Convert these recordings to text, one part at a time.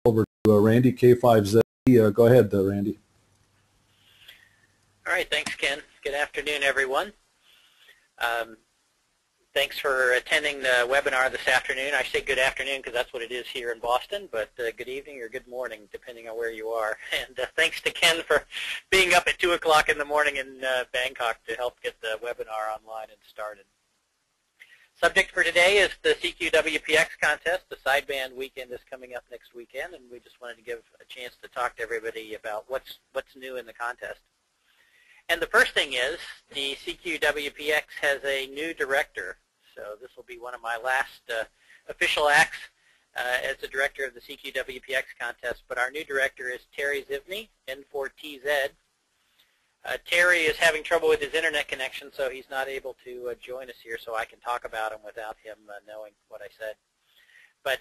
over to Randy K5ZD. Go ahead, Randy. All right, thanks, Ken. Good afternoon, everyone. Thanks for attending the webinar this afternoon. I say good afternoon because that's what it is here in Boston, but good evening or good morning, depending on where you are. And thanks to Ken for being up at 2 o'clock in the morning in Bangkok to help get the webinar online and started. Subject for today is the CQ WPX contest. The sideband weekend is coming up next weekend, and we just wanted to give a chance to talk to everybody about what's new in the contest. And the first thing is the CQ WPX has a new director. So this will be one of my last official acts as the director of the CQ WPX contest. But our new director is Terry Zivney, N4TZ. Terry is having trouble with his internet connection, so he's not able to join us here, so I can talk about him without him knowing what I said. But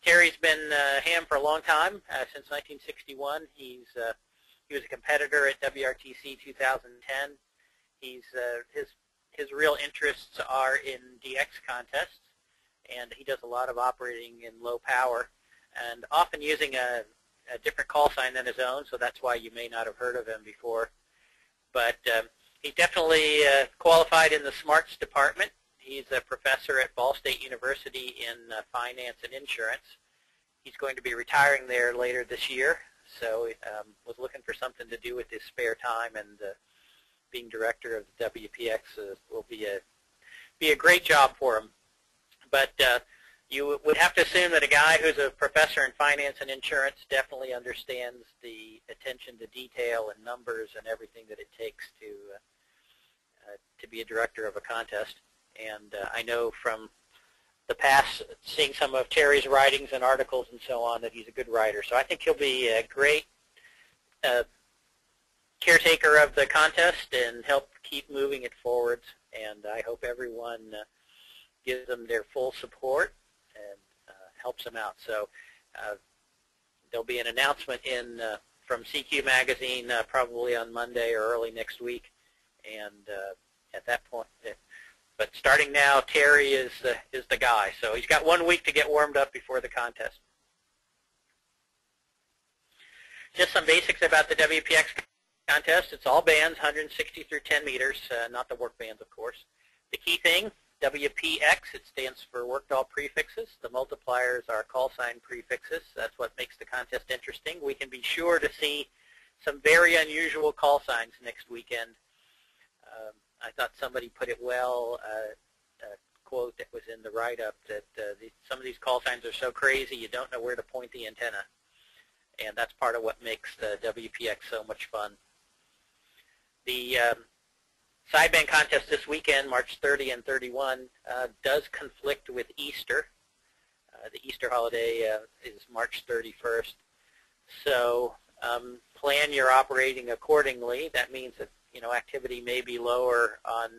Terry's been ham for a long time, since 1961. He was a competitor at WRTC 2010. His real interests are in DX contests, and he does a lot of operating in low power, and often using a different call sign than his own, so that's why you may not have heard of him before. But he's definitely qualified in the smarts department. He's a professor at Ball State University in finance and insurance. He's going to be retiring there later this year, so was looking for something to do with his spare time, and being director of the WPX will be a great job for him. But you would have to assume that a guy who's a professor in finance and insurance definitely understands the attention to detail and numbers and everything that it takes to be a director of a contest. And I know from the past, seeing some of Terry's writings and articles and so on, that he's a good writer. So I think he'll be a great caretaker of the contest and help keep moving it forward. And I hope everyone gives them their full support and helps them out. So there'll be an announcement from CQ Magazine probably on Monday or early next week. And at that point, but starting now, Terry is the guy. So he's got 1 week to get warmed up before the contest. Just some basics about the WPX contest. It's all bands, 160 through 10 meters, not the work bands, of course. The key thing, WPX, it stands for worked all prefixes. The multipliers are call sign prefixes. That's what makes the contest interesting. We can be sure to see some very unusual call signs next weekend. I thought somebody put it well, a quote that was in the write-up, that some of these call signs are so crazy you don't know where to point the antenna. And that's part of what makes the WPX so much fun. The sideband contest this weekend, March 30 and 31, does conflict with Easter. The Easter holiday is March 31st. So plan your operating accordingly. That means that activity may be lower on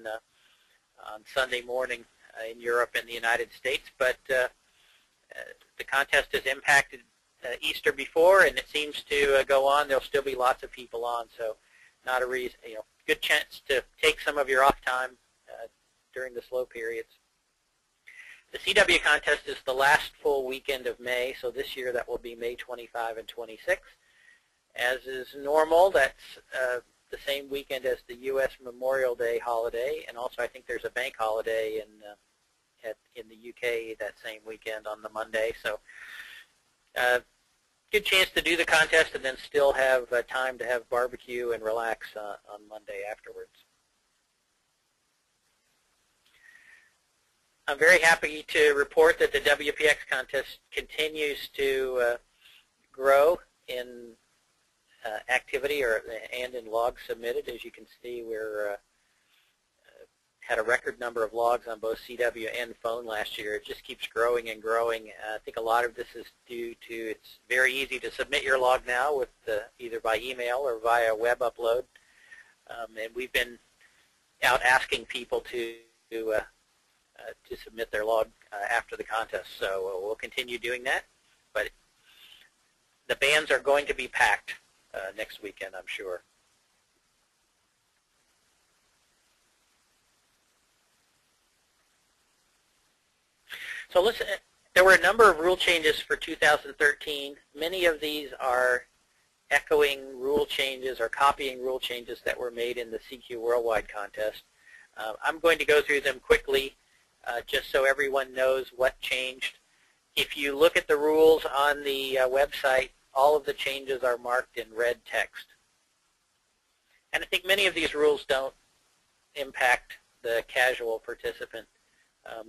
Sunday morning in Europe and the United States, but the contest has impacted Easter before, and it seems to go on. There'll still be lots of people on, so not a reason, good chance to take some of your off time during the slow periods. The CW contest is the last full weekend of May, so this year that will be May 25 and 26. As is normal, that's the same weekend as the U.S. Memorial Day holiday, and also I think there's a bank holiday in the U.K. that same weekend on the Monday. So good chance to do the contest and then still have time to have barbecue and relax on Monday afterwards. I'm very happy to report that the WPX contest continues to grow in activity and in logs submitted. As you can see, we're had a record number of logs on both CW and phone last year. It just keeps growing and growing. I think a lot of this is due to it's very easy to submit your log now with either by email or via web upload. And we've been out asking people to submit their log after the contest. So we'll continue doing that. But the bands are going to be packed next weekend, I'm sure. So let's There were a number of rule changes for 2013. Many of these are echoing rule changes or copying rule changes that were made in the CQ Worldwide contest. I'm going to go through them quickly just so everyone knows what changed. If you look at the rules on the website, all of the changes are marked in red text. And I think many of these rules don't impact the casual participant.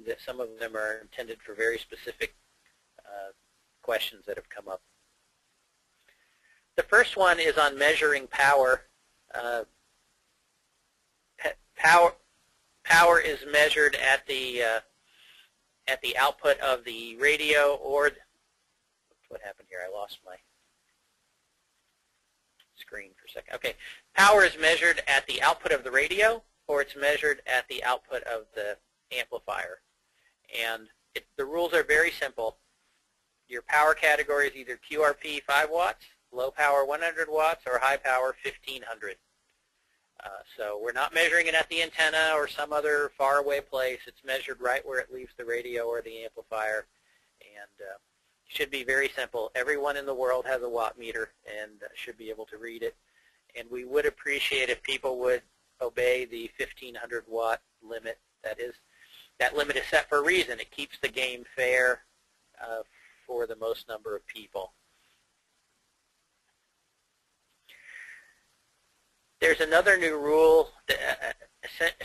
That some of them are intended for very specific questions that have come up. The first one is on measuring power. Power is measured at the output of the radio, or what happened here? I lost my screen for a second. Okay, power is measured at the output of the radio, or it's measured at the output of the amplifier. And the rules are very simple. Your power category is either QRP 5 watts, low power 100 watts, or high power 1500. So we're not measuring it at the antenna or some other faraway place. It's measured right where it leaves the radio or the amplifier. And it should be very simple. Everyone in the world has a watt meter and should be able to read it. And we would appreciate if people would obey the 1500 watt limit. That limit is set for a reason. It keeps the game fair for the most number of people. There's another new rule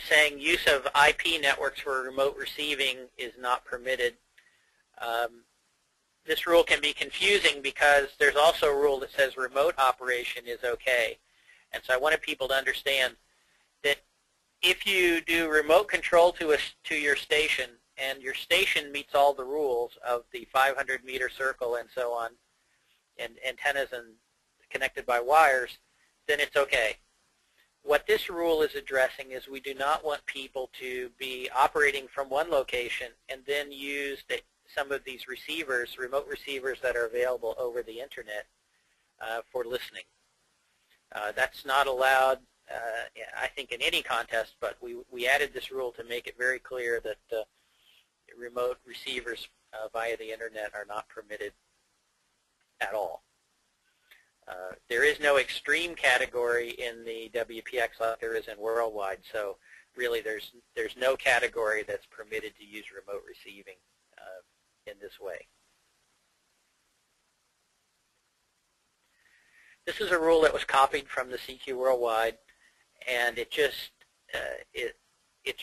saying use of IP networks for remote receiving is not permitted. This rule can be confusing because there's also a rule that says remote operation is okay. And so I wanted people to understand that if you do remote control to your station and your station meets all the rules of the 500-meter circle and so on, and antennas and connected by wires, then it's okay. What this rule is addressing is we do not want people to be operating from one location and then use some of these receivers, remote receivers that are available over the internet for listening. That's not allowed, I think, in any contest, but we added this rule to make it very clear that remote receivers via the internet are not permitted at all. There is no extreme category in the WPX like there is in Worldwide, so really there's no category that's permitted to use remote receiving in this way. This is a rule that was copied from the CQ Worldwide, and it's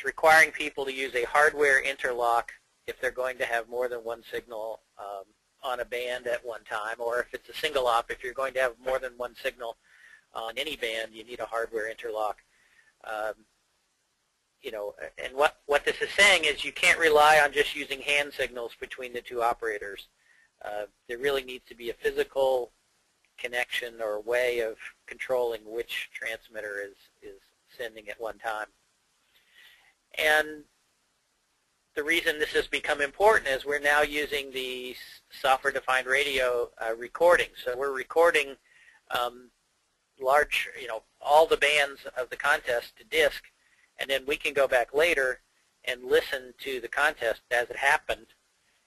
requiring people to use a hardware interlock if they're going to have more than one signal on a band at one time, or if it's a single op, if you're going to have more than one signal on any band, you need a hardware interlock. And what this is saying is you can't rely on just using hand signals between the two operators. There really needs to be a physical connection or way of controlling which transmitter is sending at one time. And the reason this has become important is we're now using the software-defined radio recording. So we're recording all the bands of the contest to disk, and then we can go back later and listen to the contest as it happened.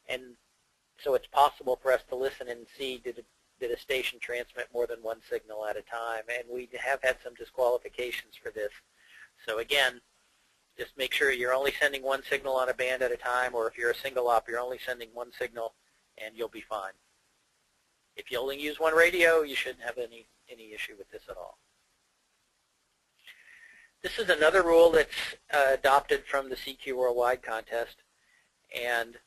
And so it's possible for us to listen and see did a station transmit more than one signal at a time. And we have had some disqualifications for this. So again, just make sure you're only sending one signal on a band at a time, or if you're a single op, you're only sending one signal, and you'll be fine. If you only use one radio, you shouldn't have any issue with this at all. This is another rule that's adopted from the CQ Worldwide contest, and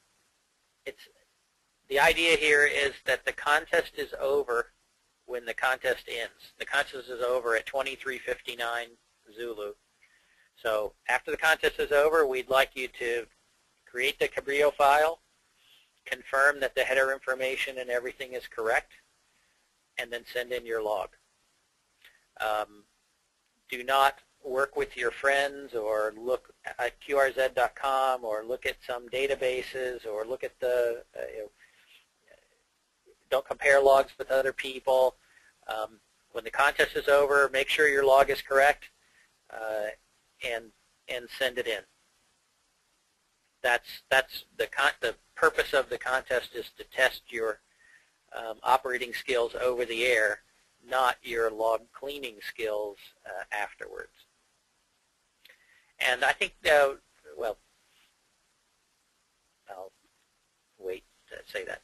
the idea here is that the contest is over when the contest ends. The contest is over at 23:59 Zulu. So after the contest is over, we'd like you to create the Cabrillo file, confirm that the header information and everything is correct, and then send in your log. Do not work with your friends or look at QRZ.com or look at some databases or look at the, don't compare logs with other people. When the contest is over, make sure your log is correct and send it in. That's the purpose of the contest is to test your operating skills over the air, not your log cleaning skills afterwards. And I think, well, I'll wait to say that.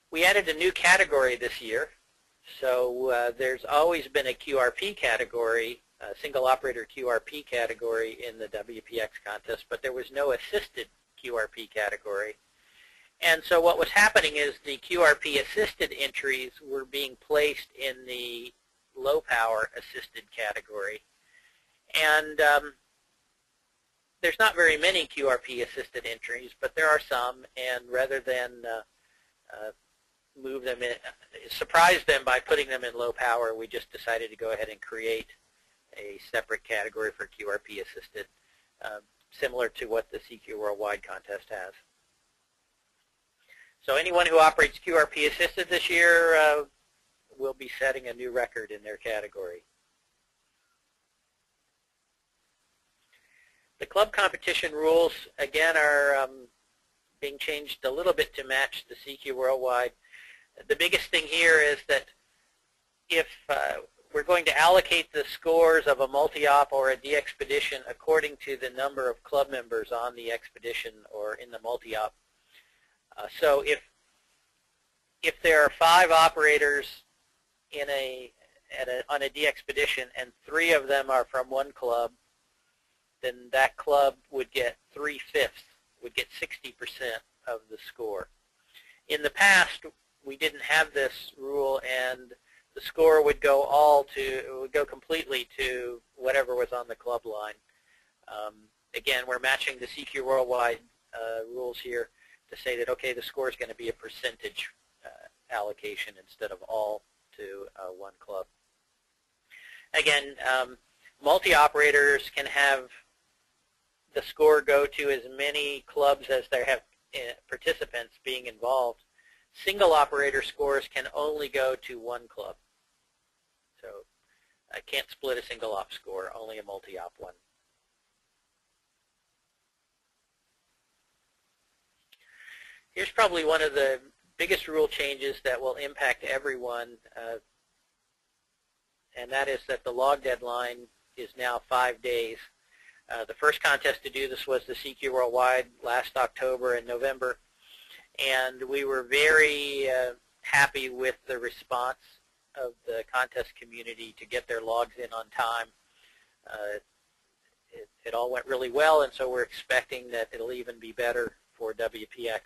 We added a new category this year. So there's always been a QRP category, a single operator QRP category in the WPX contest, but there was no assisted QRP category. And so what was happening is the QRP assisted entries were being placed in the low power assisted category. And there's not very many QRP assisted entries, but there are some, and rather than move them in, surprise them by putting them in low power, we just decided to go ahead and create a separate category for QRP assisted, similar to what the CQ Worldwide contest has. So anyone who operates QRP assisted this year will be setting a new record in their category. The club competition rules, again, are being changed a little bit to match the CQ Worldwide. The biggest thing here is that if we're going to allocate the scores of a multi-op or a de-expedition according to the number of club members on the expedition or in the multi-op. So if there are 5 operators in on a de-expedition and 3 of them are from one club, then that club would get 3/5, would get 60% of the score. In the past, we didn't have this rule, and the score would go completely to whatever was on the club line. Again, we're matching the CQ Worldwide rules here to say that, okay, the score is going to be a percentage allocation instead of all to one club. Again, multi-operators can have the score go to as many clubs as there have participants being involved. Single operator scores can only go to one club. So I can't split a single op score, only a multi-op one. Here's probably one of the biggest rule changes that will impact everyone, and that is that the log deadline is now 5 days. The first contest to do this was the CQ Worldwide last October and November, and we were very happy with the response of the contest community to get their logs in on time. It all went really well, and so we're expecting that it'll even be better for WPX.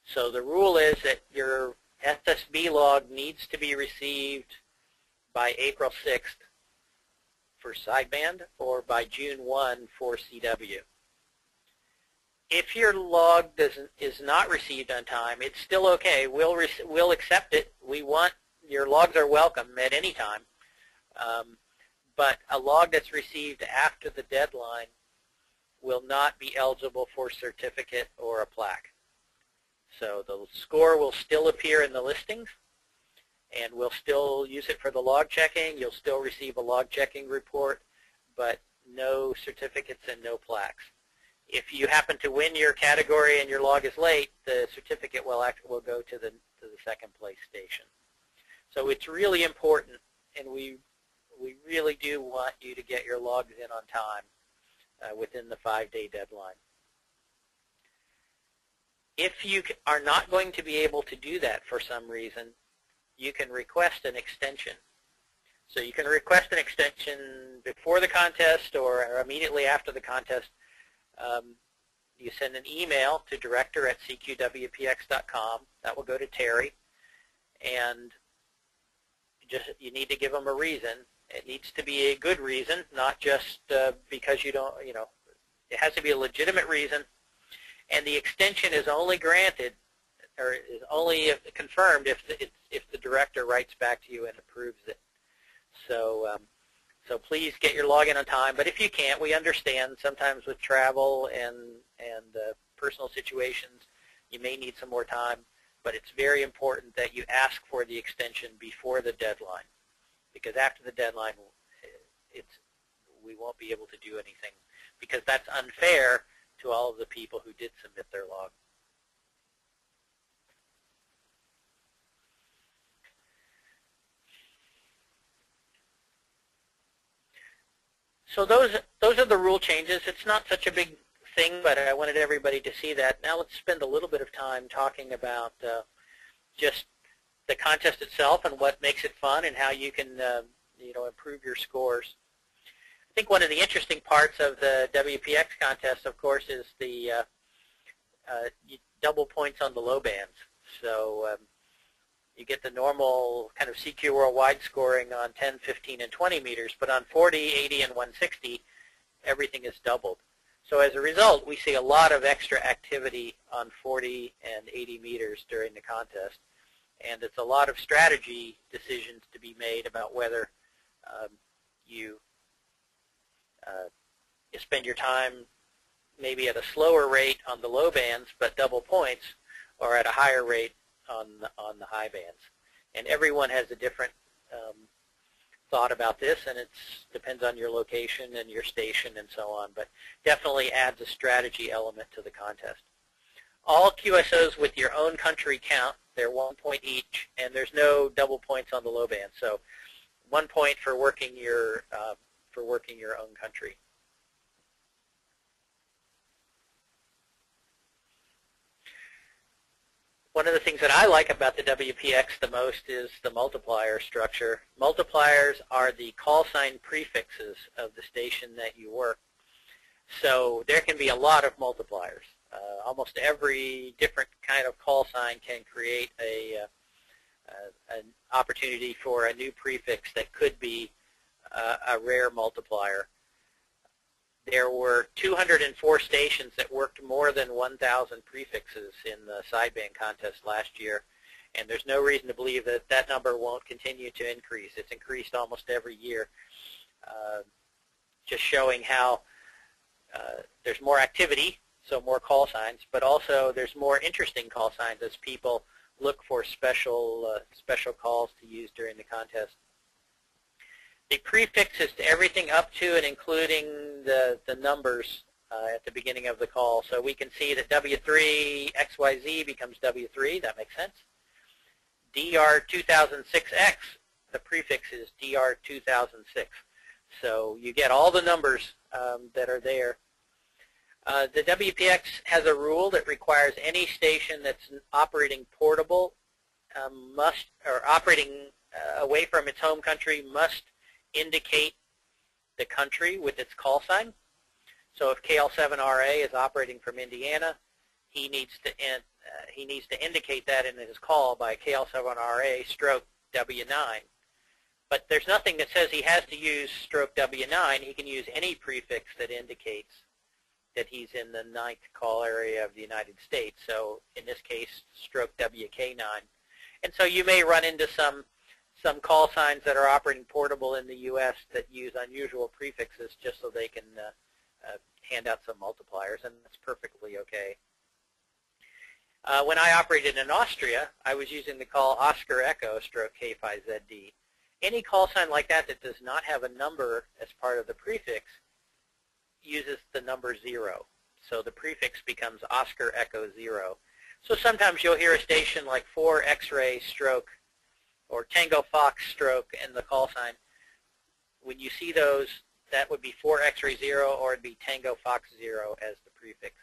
So the rule is that your SSB log needs to be received by April 6th for sideband or by June 1 for CW. If your log is not received on time, it's still okay. We'll accept it. Your logs are welcome at any time. But a log that's received after the deadline will not be eligible for certificate or a plaque. So the score will still appear in the listings, and we'll still use it for the log checking. You'll still receive a log checking report, but no certificates and no plaques. If you happen to win your category and your log is late, the certificate will go to the second place station. So it's really important, and we really do want you to get your logs in on time within the 5-day deadline. If you are not going to be able to do that for some reason, you can request an extension. So you can request an extension before the contest or immediately after the contest. You send an email to director@cqwpx.com. That will go to Terry, and you need to give them a reason. It needs to be a good reason, not just because you don't, it has to be a legitimate reason. And the extension is only granted, or is only confirmed if the director writes back to you and approves it. So please get your login on time. But if you can't, we understand. Sometimes with travel and personal situations, you may need some more time. But it's very important that you ask for the extension before the deadline, because after the deadline, we won't be able to do anything, because that's unfair to all of the people who did submit their log. So those are the rule changes. It's not such a big thing, but I wanted everybody to see that. Now let's spend a little bit of time talking about just the contest itself and what makes it fun and how you can improve your scores. I think one of the interesting parts of the WPX contest, of course, is the double points on the low bands. So you get the normal kind of CQ worldwide scoring on 10, 15, and 20 meters, but on 40, 80, and 160, everything is doubled. So as a result, we see a lot of extra activity on 40 and 80 meters during the contest. And it's a lot of strategy decisions to be made about whether you spend your time maybe at a slower rate on the low bands but double points, or at a higher rate on the high bands. And everyone has a different thought about this, and it depends on your location and your station and so on, but definitely adds a strategy element to the contest. All QSOs with your own country count. They're 1 point each, and there's no double points on the low band. So 1 point for working your own country. One of the things that I like about the WPX the most is the multiplier structure. Multipliers are the call sign prefixes of the station that you work. So there can be a lot of multipliers. Almost every different kind of call sign can create an opportunity for a new prefix that could be a rare multiplier. There were 204 stations that worked more than 1,000 prefixes in the sideband contest last year, and there's no reason to believe that that number won't continue to increase. It's increased almost every year, just showing how there's more activity, so more call signs, but also there's more interesting call signs as people look for special calls to use during the contest. The prefix is to everything up to and including the numbers at the beginning of the call. So we can see that W3XYZ becomes W3. That makes sense. DR2006X, the prefix is DR2006. So you get all the numbers that are there. The WPX has a rule that requires any station that's operating portable operating away from its home country must indicate the country with its call sign. So if KL7RA is operating from Indiana, he needs to indicate that in his call by KL7RA stroke W9. But there's nothing that says he has to use stroke W9. He can use any prefix that indicates that he's in the 9th call area of the United States. So in this case, stroke WK9. And so you may run into some call signs that are operating portable in the U.S. that use unusual prefixes just so they can hand out some multipliers, and that's perfectly okay. When I operated in Austria, I was using the call Oscar Echo stroke K5ZD. Any call sign like that that does not have a number as part of the prefix uses the number 0. So the prefix becomes Oscar Echo 0. So sometimes you'll hear a station like 4 X-ray stroke or Tango Fox stroke in the call sign. When you see those, that would be 4 X-ray 0 or it'd be Tango Fox 0 as the prefix.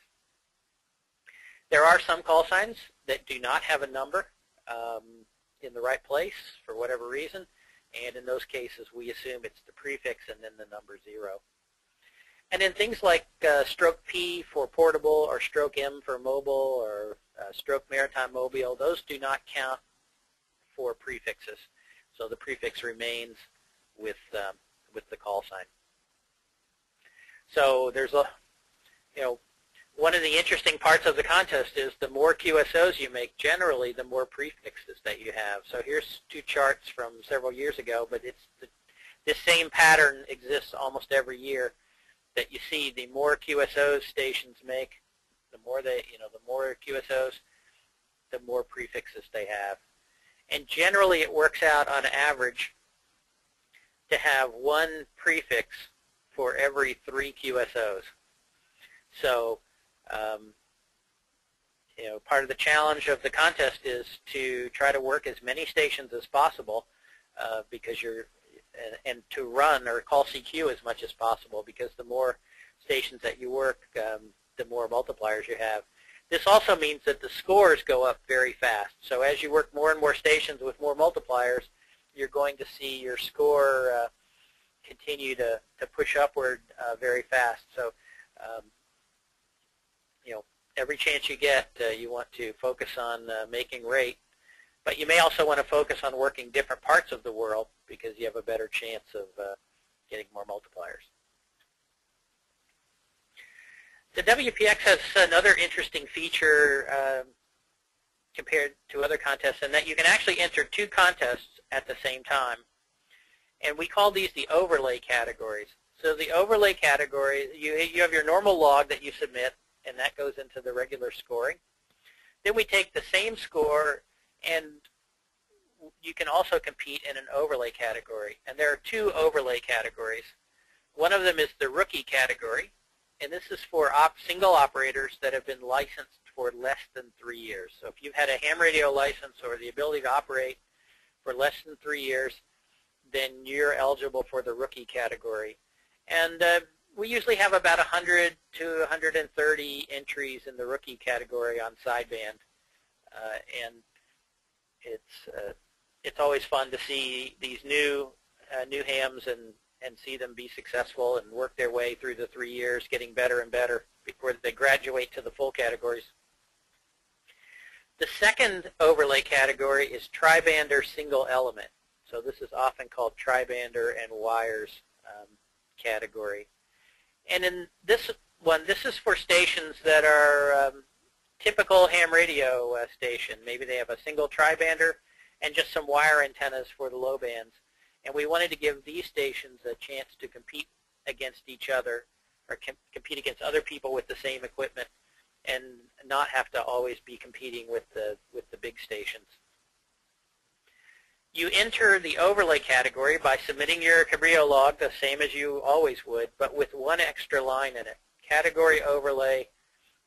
There are some call signs that do not have a number in the right place for whatever reason, and in those cases we assume it's the prefix and then the number 0. And then things like stroke P for portable or stroke M for mobile or stroke maritime mobile, those do not count for prefixes. So the prefix remains with the call sign. So there's one of the interesting parts of the contest is the more QSOs you make, generally the more prefixes that you have. So here's 2 charts from several years ago, but this same pattern exists almost every year. That you see, the more QSOs stations make, the more QSOs, the more prefixes they have. And generally it works out on average to have 1 prefix for every 3 QSOs. So Part of the challenge of the contest is to try to work as many stations as possible because and to run or call CQ as much as possible, because the more stations that you work, the more multipliers you have. This also means that the scores go up very fast. So as you work more and more stations with more multipliers, you're going to see your score continue to push upward very fast. So every chance you get, you want to focus on making rate. But you may also want to focus on working different parts of the world because you have a better chance of getting more multipliers. The WPX has another interesting feature compared to other contests, in that you can actually enter two contests at the same time. And we call these the overlay categories. So the overlay category, you have your normal log that you submit, and that goes into the regular scoring. Then we take the same score, and you can also compete in an overlay category. And there are two overlay categories. One of them is the rookie category, and this is for single operators that have been licensed for less than 3 years. So if you've had a ham radio license or the ability to operate for less than 3 years, then you're eligible for the rookie category. And we usually have about 100 to 130 entries in the rookie category on sideband, and it's always fun to see these new hams and see them be successful and work their way through the 3 years, getting better and better before they graduate to the full categories. The second overlay category is tri-bander single element. So this is often called tri-bander and wires category. And in this one, this is for stations that are typical ham radio station. Maybe they have a single tri-bander and just some wire antennas for the low bands. And we wanted to give these stations a chance to compete against each other, or compete against other people with the same equipment, and not have to always be competing with the big stations. You enter the overlay category by submitting your Cabrillo log the same as you always would, but with one extra line in it, category overlay,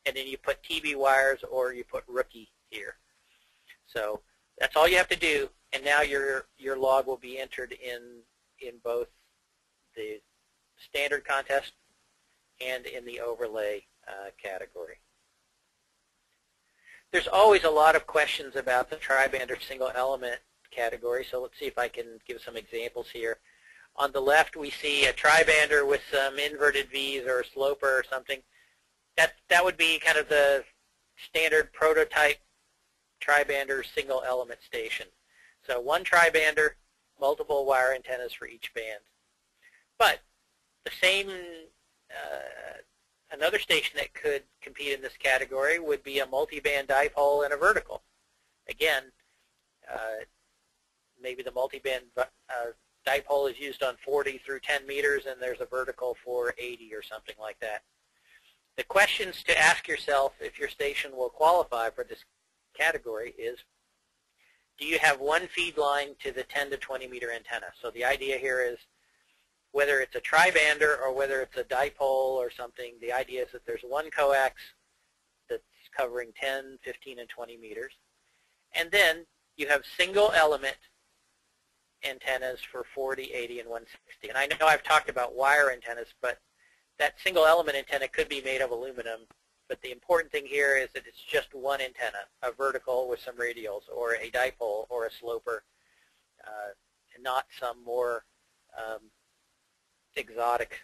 and then you put TB wires or you put rookie here. So that's all you have to do, and now your log will be entered in both the standard contest and in the overlay category. There's always a lot of questions about the tri-bander single element category, so let's see if I can give some examples here. On the left, we see a tri-bander with some inverted V's or a sloper or something. That would be kind of the standard prototype tri-bander single element station. So one tri-bander, multiple wire antennas for each band. But the same, another station that could compete in this category would be a multi-band dipole and a vertical. Again, maybe the multi-band dipole is used on 40 through 10 meters, and there's a vertical for 80 or something like that. The questions to ask yourself if your station will qualify for this category is, do you have one feed line to the 10 to 20 meter antenna? So the idea here is, whether it's a tri-bander or whether it's a dipole or something, the idea is that there's one coax that's covering 10, 15, and 20 meters. And then you have single element antennas for 40, 80, and 160. And I know I've talked about wire antennas, but that single element antenna could be made of aluminum. But the important thing here is that it's just one antenna, a vertical with some radials, or a dipole, or a sloper, and not some more exotic,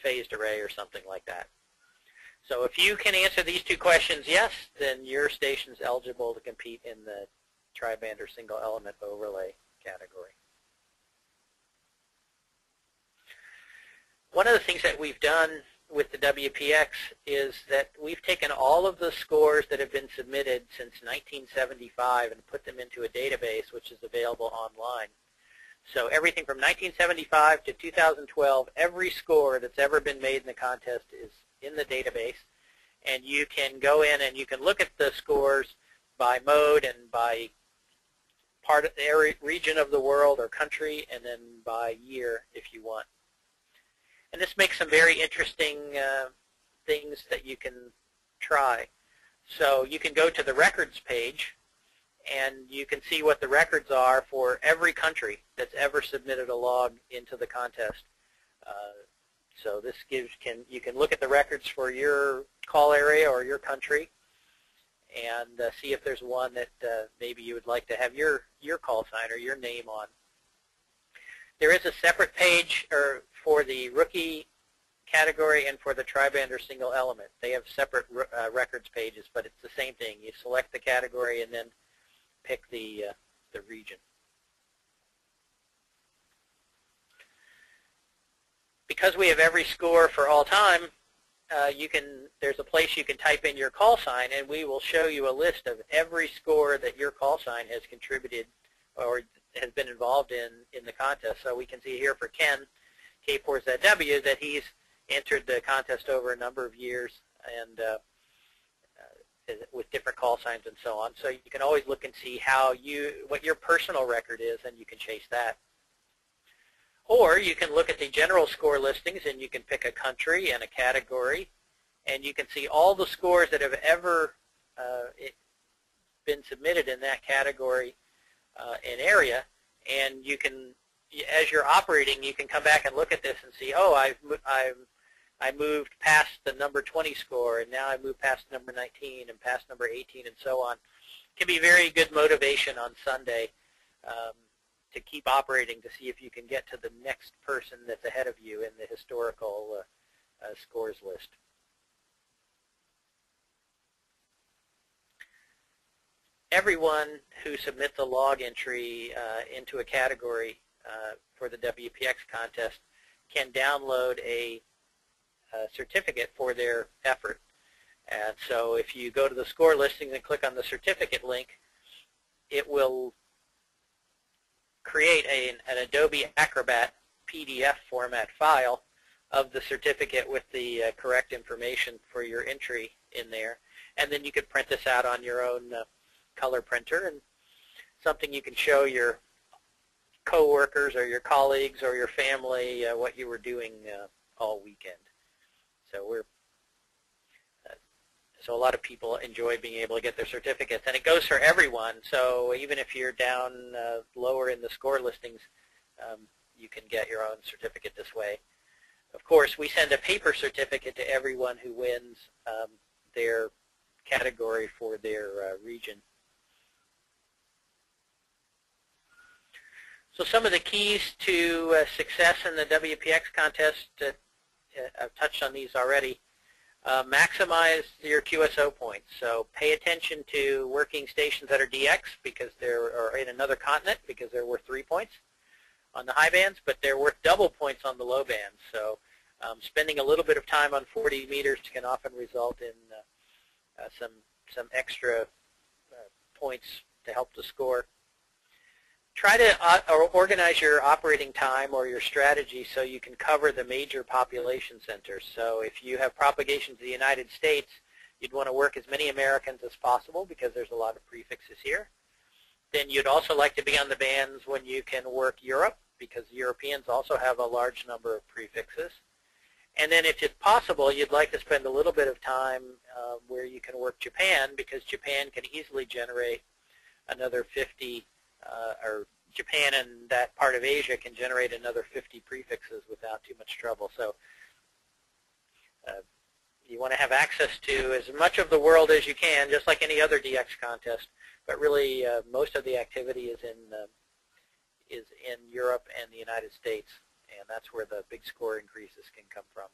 phased array or something like that. So if you can answer these two questions yes, then your station's eligible to compete in the tri-bander single element overlay category. One of the things that we've done with the WPX is that we've taken all of the scores that have been submitted since 1975 and put them into a database which is available online. So everything from 1975 to 2012, every score that's ever been made in the contest is in the database, and you can go in and you can look at the scores by mode and by part of the region of the world or country, and then by year if you want. And this makes some very interesting things that you can try. So you can go to the records page, and you can see what the records are for every country that's ever submitted a log into the contest. So this you can look at the records for your call area or your country, and see if there's one that maybe you would like to have your call sign or your name on. There is a separate page for the rookie category and for the tri-band or single element. They have separate records pages, but it's the same thing. You select the category and then pick the region. Because we have every score for all time, there's a place you can type in your call sign, and we will show you a list of every score that your call sign has contributed or has been involved in the contest. So we can see here for Ken K5ZD that he's entered the contest over a number of years, and with different call signs and so on. So you can always look and see what your personal record is, and you can chase that. Or you can look at the general score listings, and you can pick a country and a category, and you can see all the scores that have ever been submitted in that category and area. And you can, as you're operating, you can come back and look at this and see, oh, I moved past the number 20 score, and now I moved past number 19 and past number 18 and so on. It can be very good motivation on Sunday to keep operating to see if you can get to the next person that's ahead of you in the historical scores list. Everyone who submits a log entry into a category for the WPX contest can download a certificate for their effort. And so if you go to the score listings and click on the certificate link, it will create an Adobe Acrobat PDF format file of the certificate with the correct information for your entry in there. And then you could print this out on your own color printer, and something you can show your coworkers or your colleagues or your family what you were doing all weekend. So a lot of people enjoy being able to get their certificates, and it goes for everyone. So even if you're down lower in the score listings, you can get your own certificate this way. Of course, we send a paper certificate to everyone who wins their category for their region. So some of the keys to success in the WPX contest, I've touched on these already. Maximize your QSO points. So pay attention to working stations that are DX because they're in another continent, because they're worth 3 points on the high bands, but they're worth double points on the low bands. So spending a little bit of time on 40 meters can often result in some extra points to help the score. Try to organize your operating time or your strategy so you can cover the major population centers. So if you have propagation to the United States, you'd want to work as many Americans as possible because there's a lot of prefixes here. Then you'd also like to be on the bands when you can work Europe, because Europeans also have a large number of prefixes. And then if it's possible, you'd like to spend a little bit of time where you can work Japan, because Japan can easily generate another 50 or Japan and that part of Asia can generate another 50 prefixes without too much trouble. So you want to have access to as much of the world as you can, just like any other DX contest. But really, most of the activity is in Europe and the United States, and that's where the big score increases can come from.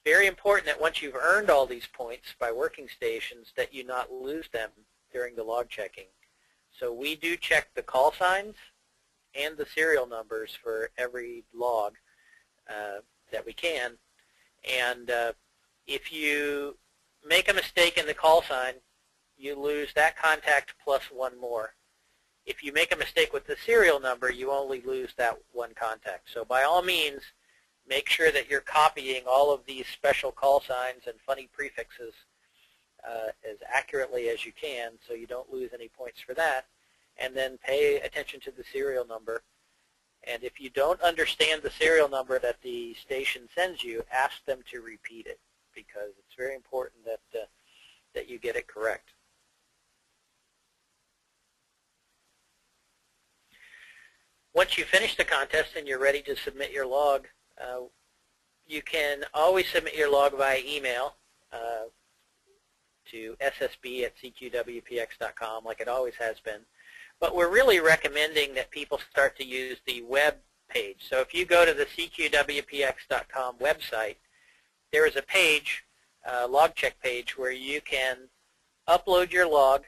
Very important that once you've earned all these points by working stations, that you not lose them during the log checking. So we do check the call signs and the serial numbers for every log that we can. And if you make a mistake in the call sign, you lose that contact plus one more. If you make a mistake with the serial number, you only lose that one contact. So by all means, make sure that you're copying all of these special call signs and funny prefixes as accurately as you can, so you don't lose any points for that. And then pay attention to the serial number. And if you don't understand the serial number that the station sends you, ask them to repeat it, because it's very important that you get it correct. Once you finish the contest and you're ready to submit your log, you can always submit your log via email to ssb@cqwpx.com, like it always has been. But we're really recommending that people start to use the web page. So if you go to the CQWPX.com website, there is a page, log check page, where you can upload your log.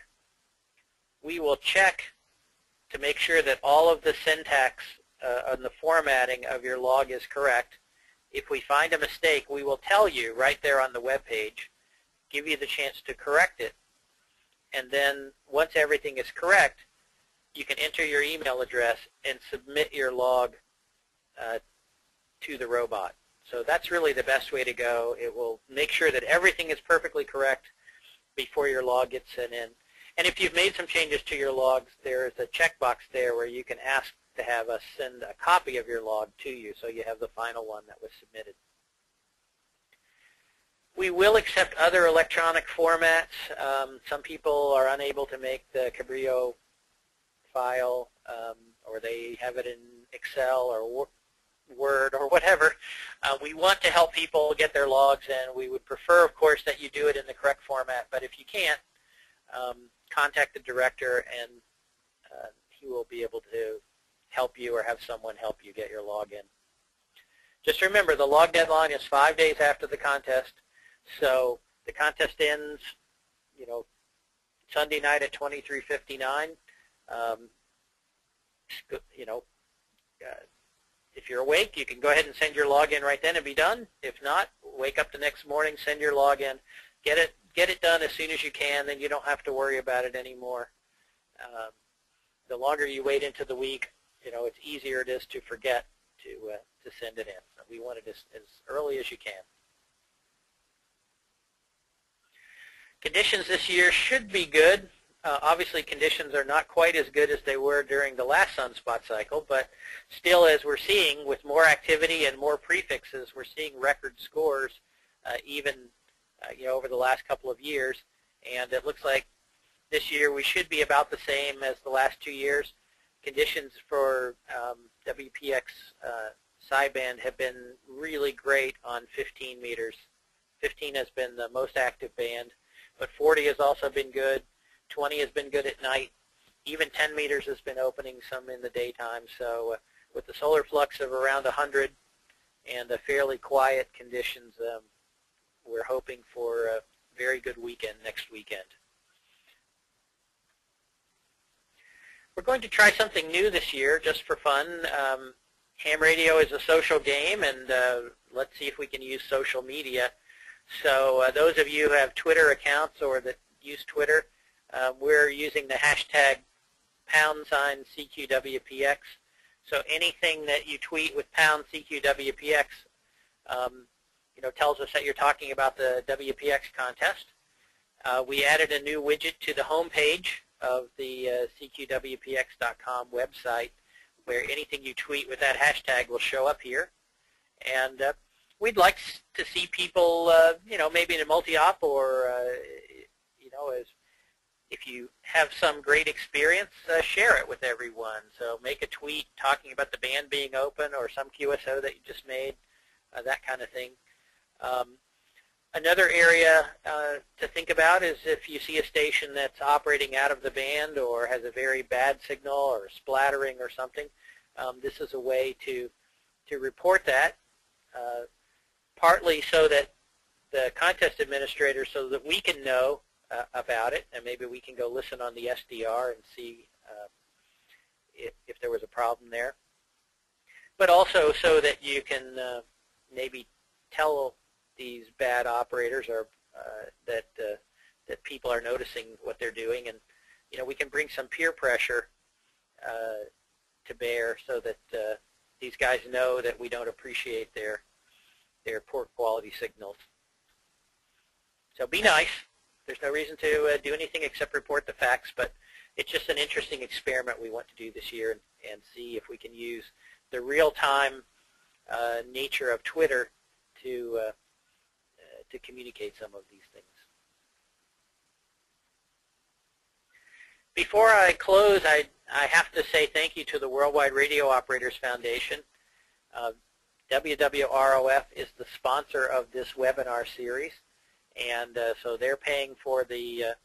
We will check to make sure that all of the syntax and the formatting of your log is correct. If we find a mistake, we will tell you right there on the web page, give you the chance to correct it. And then once everything is correct, you can enter your email address and submit your log to the robot. So that's really the best way to go. It will make sure that everything is perfectly correct before your log gets sent in. And if you've made some changes to your logs, there's a checkbox there where you can ask to have us send a copy of your log to you, so you have the final one that was submitted. We will accept other electronic formats. Some people are unable to make the Cabrillo file, or they have it in Excel or Word or whatever. We want to help people get their logs in. We would prefer, of course, that you do it in the correct format, but if you can't, contact the director and he will be able to help you or have someone help you get your log in. Just remember, the log deadline is 5 days after the contest, so the contest ends, Sunday night at 23:59. If you're awake, you can go ahead and send your log in right then and be done. If not, wake up the next morning, send your log in, get it done as soon as you can, then you don't have to worry about it anymore. The longer you wait into the week, it's easier it is to forget to send it in. So we want it as early as you can. Conditions this year should be good. Obviously, conditions are not quite as good as they were during the last sunspot cycle, but still, as we're seeing, with more activity and more prefixes, we're seeing record scores even over the last couple of years. And it looks like this year we should be about the same as the last 2 years. Conditions for WPX sideband have been really great on 15 meters. 15 has been the most active band, but 40 has also been good. 20 has been good at night. Even 10 meters has been opening some in the daytime. So with the solar flux of around 100 and the fairly quiet conditions, we're hoping for a very good weekend next weekend. We're going to try something new this year just for fun. Ham radio is a social game, and let's see if we can use social media. So those of you who have Twitter accounts or that use Twitter, we're using the hashtag #CQWPX. So anything that you tweet with #CQWPX, tells us that you're talking about the WPX contest. We added a new widget to the home page of the CQWPX.com website, where anything you tweet with that hashtag will show up here. And we'd like to see people, maybe in a multi-op or, if you have some great experience, share it with everyone. So make a tweet talking about the band being open or some QSO that you just made, that kind of thing. Another area to think about is if you see a station that's operating out of the band or has a very bad signal or splattering or something, this is a way to report that, partly so that the contest administrator, so that we can know about it, and maybe we can go listen on the SDR and see if there was a problem there. But also so that you can maybe tell these bad operators or that people are noticing what they're doing, and we can bring some peer pressure to bear so that these guys know that we don't appreciate their poor quality signals. So be nice. There's no reason to do anything except report the facts, but it's just an interesting experiment we want to do this year and see if we can use the real-time nature of Twitter to communicate some of these things. Before I close, I have to say thank you to the Worldwide Radio Operators Foundation. WWROF is the sponsor of this webinar series, and so they're paying for the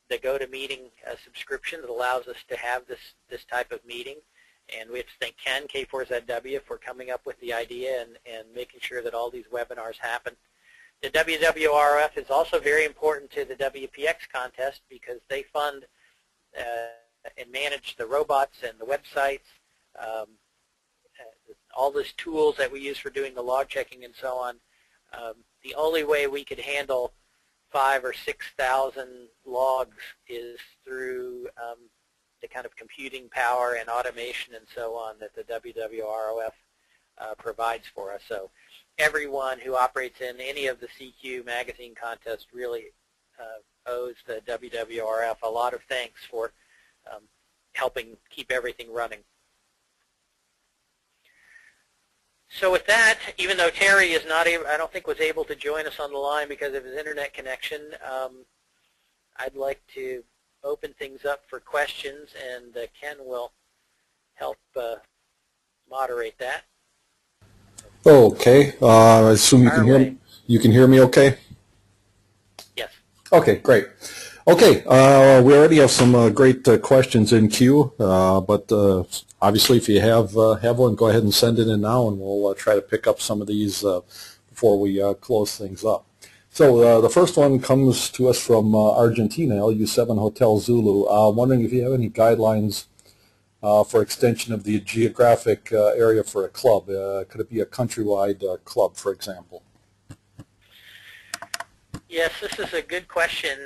GoToMeeting subscription that allows us to have this type of meeting. And we have to thank Ken, K4ZW, for coming up with the idea and making sure that all these webinars happen. The WWROF is also very important to the WPX contest because they fund and manage the robots and the websites, all these tools that we use for doing the log checking and so on. The only way we could handle 5,000 or 6,000 logs is through the kind of computing power and automation and so on that the WWROF provides for us. So everyone who operates in any of the CQ magazine contests really owes the WWRF a lot of thanks for helping keep everything running. So with that, even though Terry is not able, I don't think was able to join us on the line because of his internet connection, I'd like to open things up for questions, and Ken will help moderate that. Okay. I assume you can hear me. You can hear me okay? Yes. Okay, great. Okay, we already have some great questions in queue, but obviously if you have one, go ahead and send it in now, and we'll try to pick up some of these before we close things up. So the first one comes to us from Argentina, LU7 Hotel Zulu. Wondering if you have any guidelines for extension of the geographic area for a club. Could it be a countrywide club, for example? Yes, this is a good question.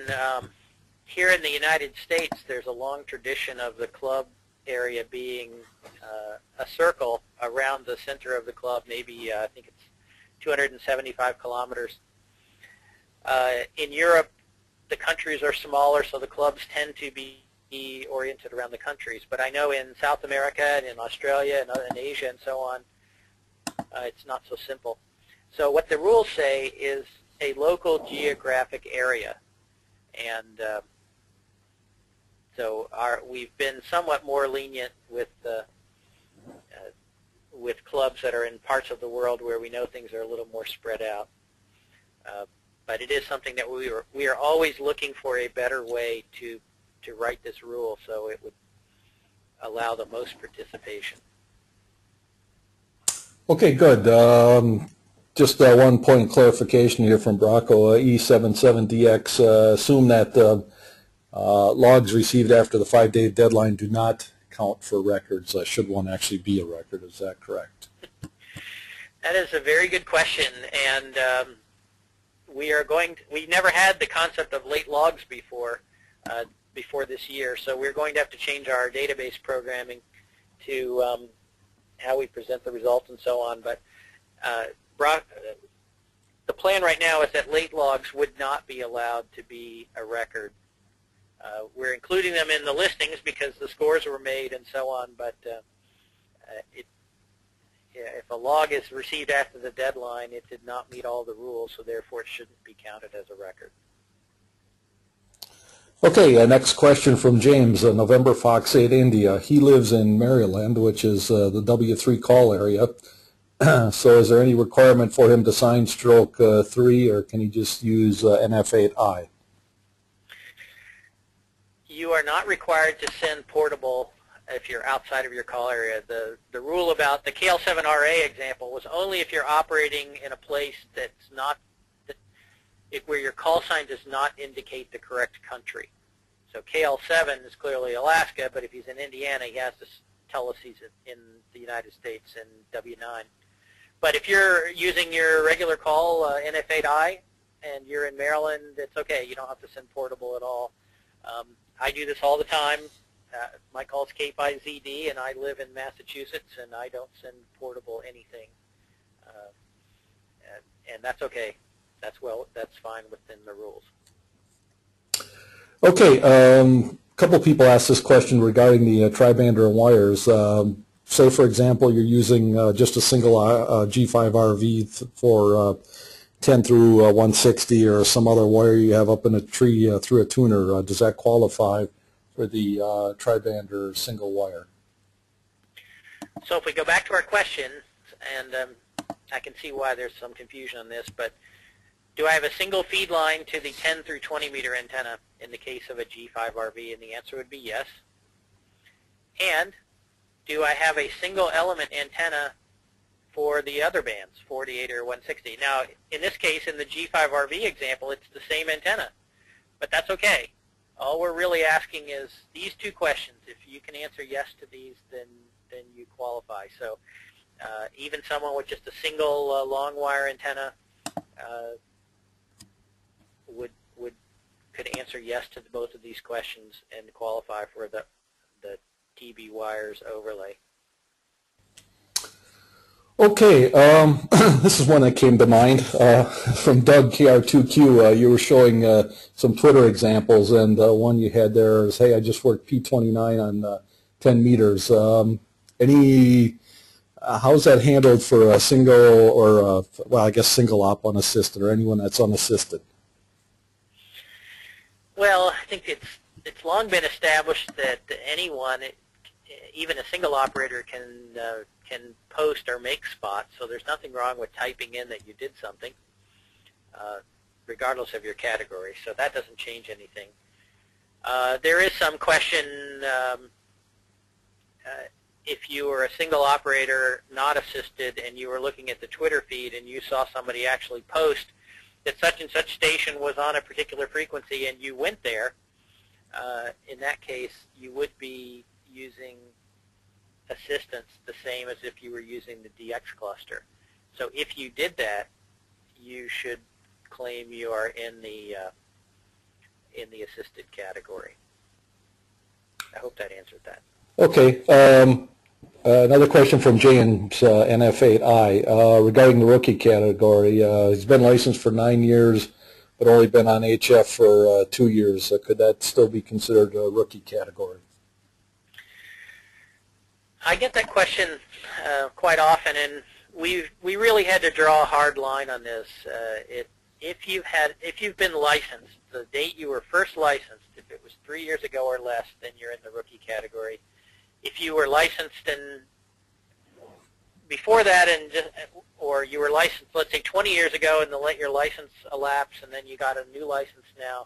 Here in the United States, there's a long tradition of the club area being a circle around the center of the club, maybe I think it's 275 kilometers. In Europe, the countries are smaller, so the clubs tend to be oriented around the countries. But I know in South America and in Australia and in Asia and so on, it's not so simple. So what the rules say is a local geographic area. And so we've been somewhat more lenient with clubs that are in parts of the world where we know things are a little more spread out. But it is something that we are always looking for a better way to write this rule so it would allow the most participation. Okay, good. Just one point of clarification here from Bracco, E77DX. Assume that logs received after the 5-day deadline do not count for records. Should one actually be a record? Is that correct? That is a very good question, and we never had the concept of late logs before this year, so we're going to have to change our database programming to how we present the results and so on. But the plan right now is that late logs would not be allowed to be a record. We're including them in the listings because the scores were made and so on, but if a log is received after the deadline, it did not meet all the rules, so therefore it shouldn't be counted as a record. Okay, next question from James, November Fox 8 India. He lives in Maryland, which is the W3 call area. So is there any requirement for him to sign stroke 3, or can he just use NF8I? You are not required to send portable if you're outside of your call area. The rule about the KL7RA example was only if you're operating in a place that's not, where your call sign does not indicate the correct country. So KL7 is clearly Alaska, but if he's in Indiana, he has to tell us he's in the United States in W9. But if you're using your regular call, NF8I, and you're in Maryland, it's okay. You don't have to send portable at all. I do this all the time. My call is K5ZD, and I live in Massachusetts, and I don't send portable anything. And that's okay. That's fine within the rules. Okay, a couple people asked this question regarding the tri-bander wires. say, for example, you're using just a single G5RV for 10 through 160 or some other wire you have up in a tree through a tuner, does that qualify for the tri-band or single wire? So if we go back to our question, and I can see why there's some confusion on this, but do I have a single feed line to the 10 through 20 meter antenna in the case of a G5RV? And the answer would be yes. And do I have a single element antenna for the other bands, 48 or 160? Now, in this case, in the G5RV example, it's the same antenna, but that's okay. All we're really asking is these two questions. If you can answer yes to these, then you qualify. So even someone with just a single long wire antenna could answer yes to both of these questions and qualify for the TB wires overlay. Okay, this is one that came to mind from Doug KR2Q. You were showing some Twitter examples, and one you had there is, hey, I just worked P29 on 10 meters. How's that handled for a single or, well, I guess single op unassisted or anyone that's unassisted? Well, I think it's long been established that anyone, even a single operator, can post or make spots. So there's nothing wrong with typing in that you did something, regardless of your category. So that doesn't change anything. There is some question if you were a single operator, not assisted, and you were looking at the Twitter feed and you saw somebody actually post that such and such station was on a particular frequency and you went there, in that case you would be using assistance the same as if you were using the DX cluster. So if you did that, you should claim you are in the assisted category. I hope that answered that. Okay. Another question from James, NF8I, regarding the rookie category. He's been licensed for 9 years, but only been on HF for 2 years. Could that still be considered a rookie category? I get that question quite often, and we really had to draw a hard line on this. If you've been licensed, the date you were first licensed, if it was 3 years ago or less, then you're in the rookie category. If you were licensed before that, or you were licensed, let's say 20 years ago, and then let your license elapse, and then you got a new license now,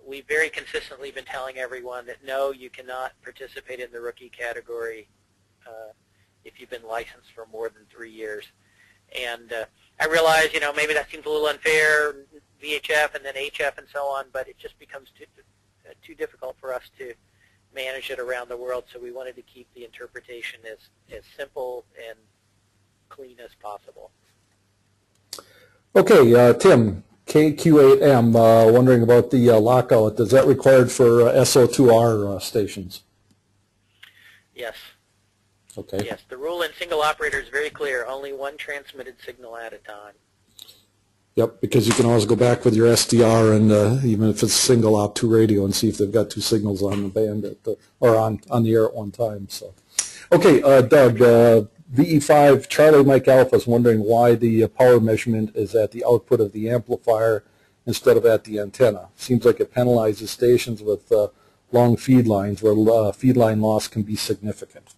we've very consistently been telling everyone that no, you cannot participate in the rookie category if you've been licensed for more than 3 years. And I realize, maybe that seems a little unfair, VHF and then HF and so on, but it just becomes too difficult for us to manage it around the world, so we wanted to keep the interpretation as simple and clean as possible. Okay, Tim, KQ8M, wondering about the lockout. Is that required for SO2R stations? Yes. Okay. Yes, the rule in single operator is very clear, only one transmitted signal at a time. Yep, because you can always go back with your SDR and even if it's single op 2 radio and see if they've got 2 signals on the band or on the air at one time. So, okay, Doug, VE5 Charlie Mike Alpha is wondering why the power measurement is at the output of the amplifier instead of at the antenna. Seems like it penalizes stations with long feed lines where feed line loss can be significant.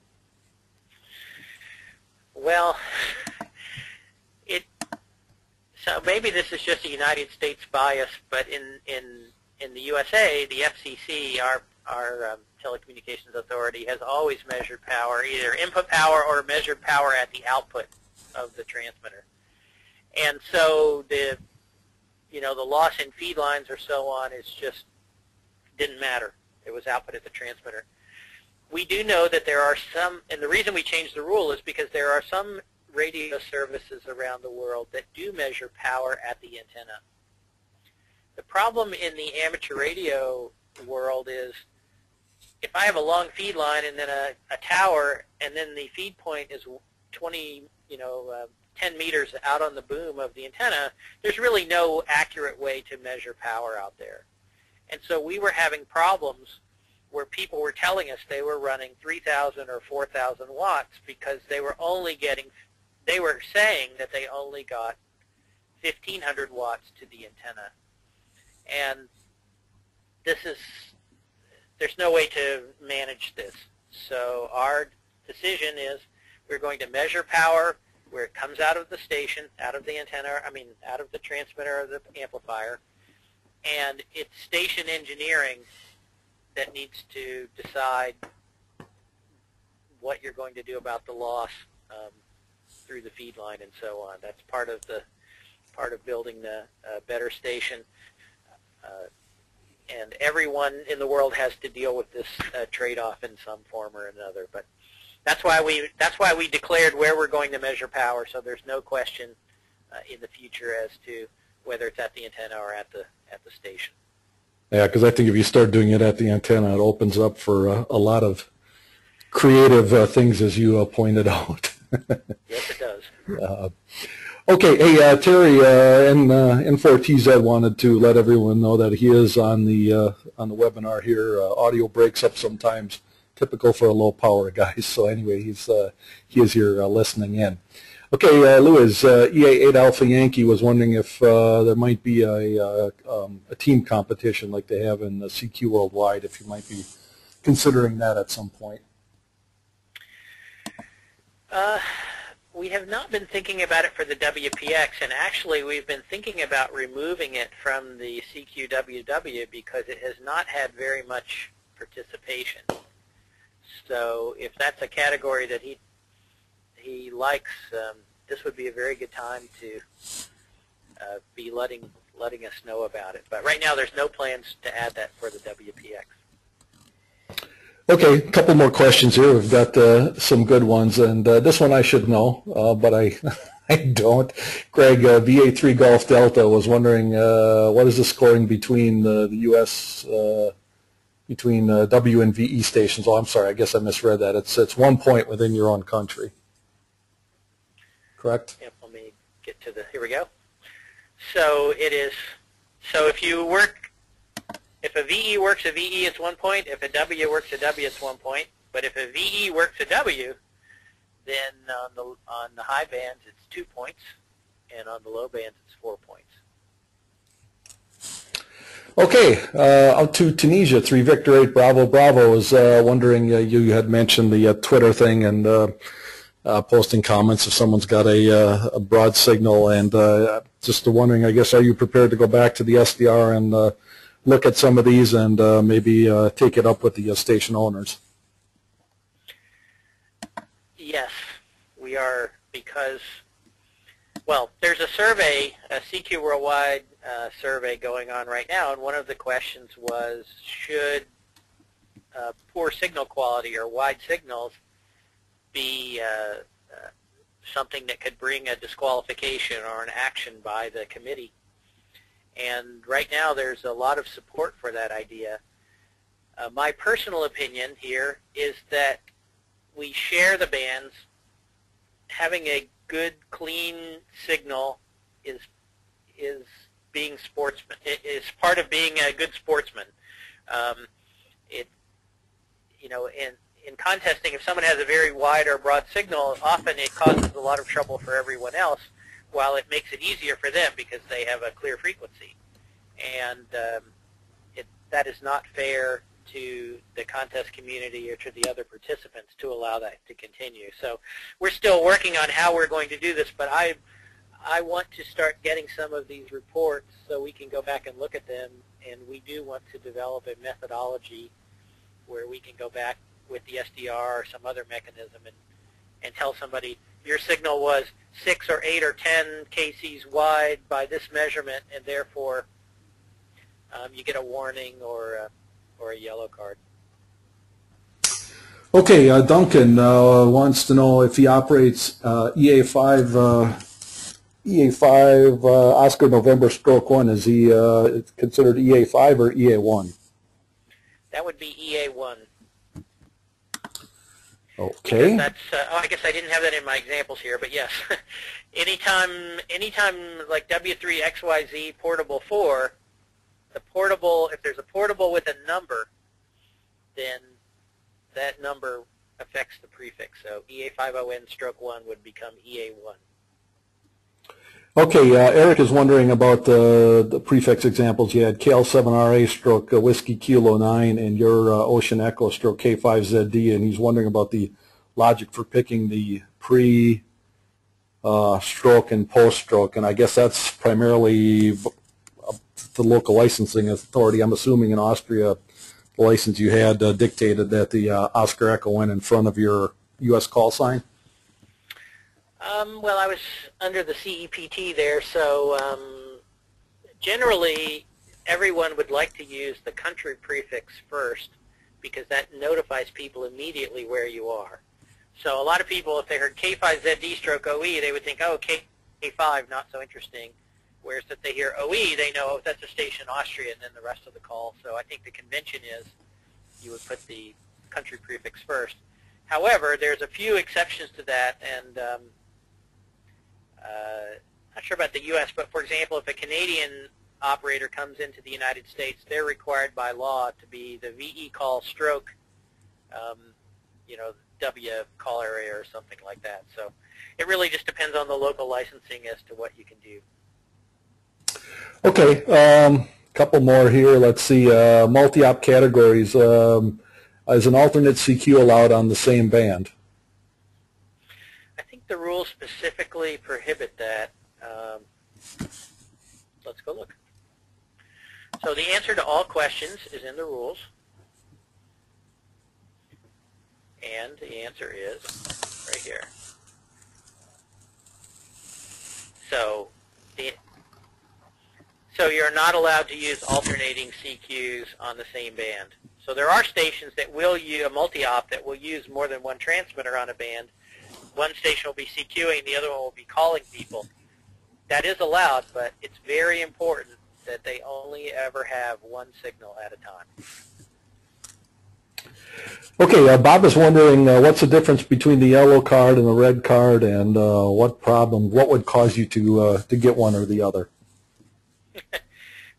Well, so maybe this is just a United States bias, but in the USA, the FCC, our telecommunications authority, has always measured power, either input power or measured power at the output of the transmitter. And so the loss in feed lines or so on didn't matter. It was output at the transmitter. We do know that there are some, and the reason we changed the rule is because there are some radio services around the world that do measure power at the antenna. The problem in the amateur radio world is if I have a long feed line and then a tower and then the feed point is 10 meters out on the boom of the antenna, there's really no accurate way to measure power out there. And so we were having problems where people were telling us they were running 3,000 or 4,000 watts because they were saying that they only got 1,500 watts to the antenna. And there's no way to manage this. So our decision is we're going to measure power where it comes out of the station, out of the antenna, out of the transmitter or the amplifier, and it's station engineering that needs to decide what you're going to do about the loss through the feed line and so on. That's part of building the better station. And everyone in the world has to deal with this trade-off in some form or another. But that's why we declared where we're going to measure power. So there's no question in the future as to whether it's at the antenna or at the station. Yeah, because I think if you start doing it at the antenna, it opens up for a lot of creative things, as you pointed out. Yes, it does. Okay, hey, Terry, N4TZ wanted to let everyone know that he is on the webinar here. Audio breaks up sometimes, typical for a low power guy. So anyway, he is here listening in. Okay, Louis, EA8 Alpha Yankee was wondering if there might be a team competition like they have in the CQ Worldwide, if you might be considering that at some point. We have not been thinking about it for the WPX, and actually we've been thinking about removing it from the CQWW because it has not had very much participation. So if that's a category that he likes, this would be a very good time to be letting us know about it. But right now there's no plans to add that for the WPX. Okay, a couple more questions here. We've got some good ones, and this one I should know, but I don't. Greg, VA3 Golf Delta was wondering what is the scoring between the U.S. Between W and VE stations? Oh, I'm sorry, I guess I misread that. It's 1 point within your own country. Correct? Yep, let me get to here we go. So it is, so if a VE works a VE, it's 1 point. If a W works a W, it's 1 point. But if a VE works a W, then on the high bands, it's 2 points. And on the low bands, it's 4 points. Okay, out to Tunisia, 3 Victor 8 Bravo Bravo was wondering, you had mentioned the Twitter thing and posting comments if someone's got a broad signal, and just wondering, I guess, are you prepared to go back to the SDR and look at some of these and maybe take it up with the station owners? Yes, we are, because, well, there's a survey, a CQ Worldwide survey going on right now, and one of the questions was, should poor signal quality or wide signals be something that could bring a disqualification or an action by the committee? And right now there's a lot of support for that idea. My personal opinion here is that we share the bands. Having a good, clean signal is being sportsman. It is part of being a good sportsman. In contesting, if someone has a very wide or broad signal, often it causes a lot of trouble for everyone else, while it makes it easier for them because they have a clear frequency. And that is not fair to the contest community or to the other participants to allow that to continue. So we're still working on how we're going to do this, but I want to start getting some of these reports so we can go back and look at them, and we do want to develop a methodology where we can go back with the SDR or some other mechanism and tell somebody, your signal was 6 or 8 or 10 kcs wide by this measurement, and therefore you get a warning or a yellow card. Okay, Duncan wants to know if he operates EA5 Oscar November Stroke 1. Is he considered EA5 or EA1? That would be EA1. Okay. That's, I guess I didn't have that in my examples here, but yes. anytime like W3XYZ portable 4, the portable, if there's a portable with a number, then that number affects the prefix. So EA50N/1 would become EA1. Okay, Eric is wondering about the prefix examples. You had KL7RA stroke Whiskey Kilo 9 and your Ocean Echo stroke K5ZD, and he's wondering about the logic for picking the pre-stroke and post-stroke, and I guess that's primarily the local licensing authority. I'm assuming in Austria, the license you had dictated that the Oscar Echo went in front of your U.S. call sign? Well, I was under the CEPT there, so generally everyone would like to use the country prefix first because that notifies people immediately where you are. So a lot of people, if they heard K5ZD stroke OE, they would think, oh, K5, not so interesting. Whereas if they hear OE, they know, oh, that's a station in Austria, and then the rest of the call. So I think the convention is you would put the country prefix first. However, there's a few exceptions to that, and not sure about the U.S., but for example, if a Canadian operator comes into the United States, they're required by law to be the VE call stroke, you know, W call area or something like that. So it really just depends on the local licensing as to what you can do. Okay, couple more here. Let's see, multi-op categories. Is an alternate CQ allowed on the same band? I think the rules specifically prohibit that. Let's go look. So the answer to all questions is in the rules. And the answer is right here. So you're not allowed to use alternating CQs on the same band. So there are stations that will use a multi-op that will use more than one transmitter on a band. One station will be CQing, the other one will be calling people. That is allowed, but it's very important that they only ever have one signal at a time. Okay, Bob is wondering what's the difference between the yellow card and the red card, and what would cause you to get one or the other?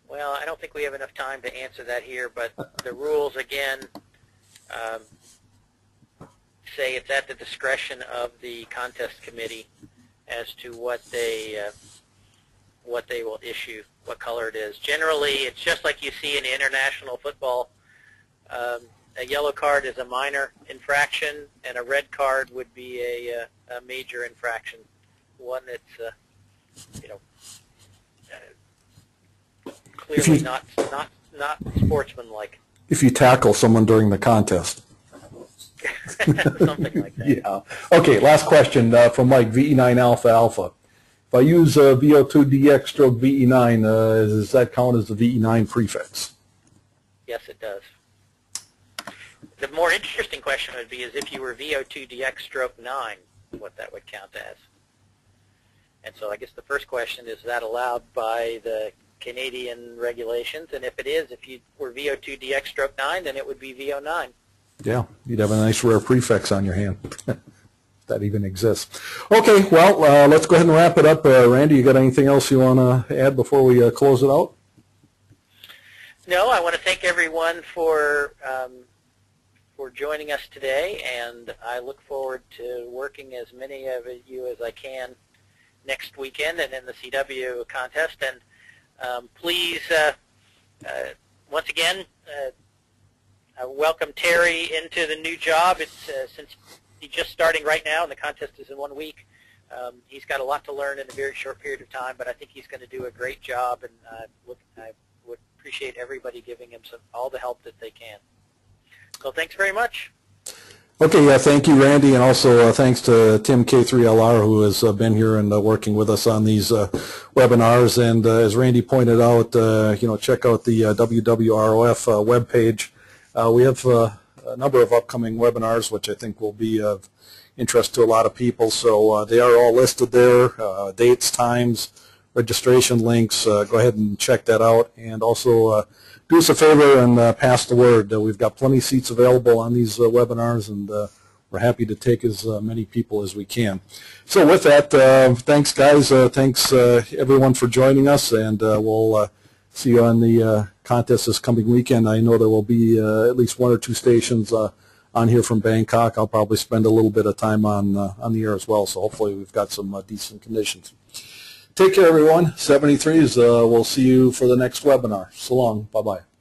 Well, I don't think we have enough time to answer that here, but the rules, again, say it's at the discretion of the contest committee as to what they will issue, what color it is. Generally, it's just like you see in international football. A yellow card is a minor infraction, and a red card would be a major infraction, one that's you know, clearly not sportsmanlike. If you tackle someone during the contest. Something like that. Yeah. Okay, last question from Mike, VE9 Alpha Alpha. If I use VO2DX stroke VE9, does that count as the VE9 prefix? Yes, it does. The more interesting question would be is if you were VO2DX stroke 9, what that would count as. And so I guess the first question is that allowed by the Canadian regulations? And if it is, if you were VO2DX stroke 9, then it would be VO9. Yeah, you'd have a nice rare prefix on your hand. That even exists. Okay, well, let's go ahead and wrap it up. Randy, you got anything else you want to add before we close it out? No, I want to thank everyone for joining us today, and I look forward to working as many of you as I can next weekend and in the CW contest. And please, once again, welcome Terry into the new job. It's since he's just starting right now, and the contest is in 1 week. He's got a lot to learn in a very short period of time, but I think he's going to do a great job, and I would appreciate everybody giving him all the help that they can. So thanks very much. Okay, yeah, thank you, Randy, and also thanks to Tim K3LR, who has been here and working with us on these webinars. And as Randy pointed out, you know, check out the WWROF webpage. We have a number of upcoming webinars, which I think will be of interest to a lot of people. So they are all listed there, dates, times, registration links. Go ahead and check that out. And also do us a favor and pass the word. We've got plenty of seats available on these webinars, and we're happy to take as many people as we can. So with that, thanks, guys. Thanks, everyone, for joining us, and we'll see you on the contest this coming weekend. I know there will be at least 1 or 2 stations on here from Bangkok. I'll probably spend a little bit of time on the air as well, so hopefully we've got some decent conditions. Take care, everyone. 73s. We'll see you for the next webinar. So long. Bye-bye.